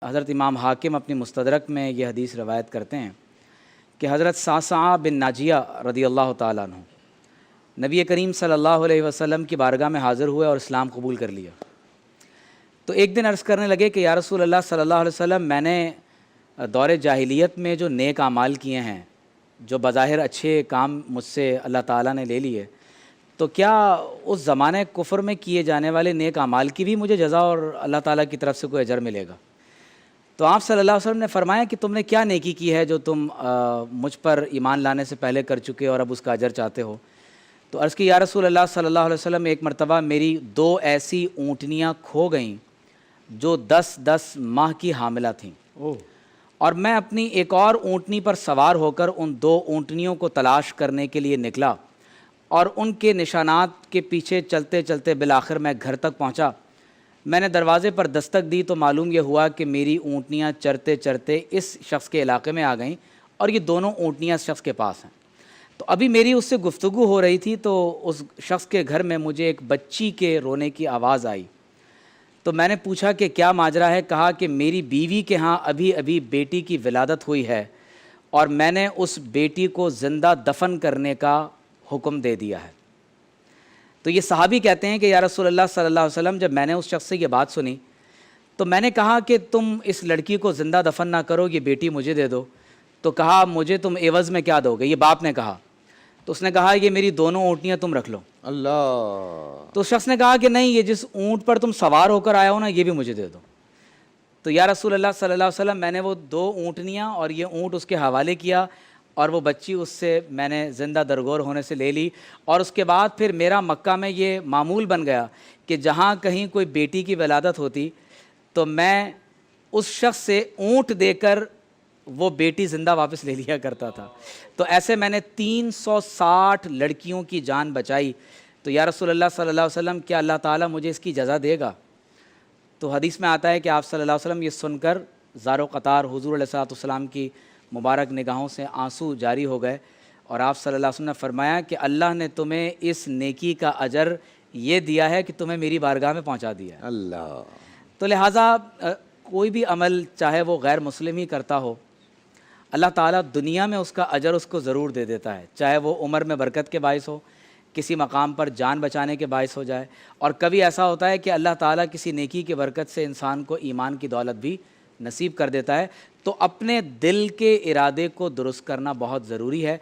حضرت امام حاکم اپنی مستدرک میں یہ حدیث روایت کرتے ہیں کہ حضرت صعصعہ بن ناجیہ رضی اللہ تعالیٰ عنہ نبی کریم صلی اللہ علیہ وسلم کی بارگاہ میں حاضر ہوئے اور اسلام قبول کر لیا۔ تو ایک دن عرض کرنے لگے کہ یا رسول اللہ صلی اللہ علیہ وسلم، میں نے دور جاہلیت میں جو نیک اعمال کیے ہیں، جو بظاہر اچھے کام مجھ سے اللہ تعالیٰ نے لے لیے، تو کیا اس زمانہ کفر میں کیے جانے والے نیک اعمال کی بھی مجھے جزا اور اللہ تعالیٰ کی طرف سے کوئی اجر ملے گا؟ تو آپ صلی اللہ علیہ وسلم نے فرمایا کہ تم نے کیا نیکی کی ہے جو تم مجھ پر ایمان لانے سے پہلے کر چکے اور اب اس کا اجر چاہتے ہو؟ تو عرض کی یا رسول اللہ صلی اللہ علیہ وسلم، ایک مرتبہ میری 2 ایسی اونٹنیاں کھو گئیں جو 10 ماہ کی حاملہ تھیں، اور میں اپنی ایک اور اونٹنی پر سوار ہو کر ان 2 اونٹنیوں کو تلاش کرنے کے لیے نکلا، اور ان کے نشانات کے پیچھے چلتے چلتے بالآخر میں گھر تک پہنچا۔ میں نے دروازے پر دستک دی تو معلوم یہ ہوا کہ میری اونٹنیاں چرتے چرتے اس شخص کے علاقے میں آ گئیں، اور یہ دونوں اونٹنیاں اس شخص کے پاس ہیں۔ تو ابھی میری اس سے گفتگو ہو رہی تھی تو اس شخص کے گھر میں مجھے ایک بچی کے رونے کی آواز آئی۔ تو میں نے پوچھا کہ کیا ماجرا ہے؟ کہا کہ میری بیوی کے ہاں ابھی بیٹی کی ولادت ہوئی ہے، اور میں نے اس بیٹی کو زندہ دفن کرنے کا حکم دے دیا ہے۔ تو یہ صحابی کہتے ہیں کہ یا رسول اللہ صلی اللہ علیہ وسلم، جب میں نے اس شخص سے یہ بات سنی تو میں نے کہا کہ تم اس لڑکی کو زندہ دفن نہ کرو، یہ بیٹی مجھے دے دو۔ تو کہا مجھے تم عوض میں کیا دو گے؟ یہ باپ نے کہا۔ تو اس نے کہا یہ میری دونوں اونٹنیاں تم رکھ لو۔ اللہ۔ تو اس شخص نے کہا کہ نہیں، یہ جس اونٹ پر تم سوار ہو کر آیا ہو نا، یہ بھی مجھے دے دو۔ تو یا رسول اللہ صلی اللہ علیہ وسلم، میں نے وہ 2 اونٹنیاں اور یہ اونٹ اس کے حوالے کیا، اور وہ بچی اس سے میں نے زندہ درگور ہونے سے لے لی۔ اور اس کے بعد پھر میرا مکہ میں یہ معمول بن گیا کہ جہاں کہیں کوئی بیٹی کی ولادت ہوتی تو میں اس شخص سے اونٹ دے کر وہ بیٹی زندہ واپس لے لیا کرتا تھا۔ تو ایسے میں نے 360 لڑکیوں کی جان بچائی۔ تو یا رسول اللہ صلی اللہ علیہ وسلم، کیا اللہ تعالیٰ مجھے اس کی جزا دے گا؟ تو حدیث میں آتا ہے کہ آپ صلی اللہ علیہ وسلم یہ سن کر زار و قطار حضور علیہ السلام کی مبارک نگاہوں سے آنسو جاری ہو گئے، اور آپ صلی اللہ علیہ وسلم نے فرمایا کہ اللہ نے تمہیں اس نیکی کا اجر یہ دیا ہے کہ تمہیں میری بارگاہ میں پہنچا دیا ہے۔ اللہ۔ تو لہٰذا کوئی بھی عمل چاہے وہ غیر مسلم ہی کرتا ہو، اللہ تعالیٰ دنیا میں اس کا اجر اس کو ضرور دے دیتا ہے، چاہے وہ عمر میں برکت کے باعث ہو، کسی مقام پر جان بچانے کے باعث ہو جائے، اور کبھی ایسا ہوتا ہے کہ اللہ تعالیٰ کسی نیکی کی برکت سے انسان کو ایمان کی دولت بھی نصیب کر دیتا ہے۔ تو اپنے دل کے ارادے کو درست کرنا بہت ضروری ہے۔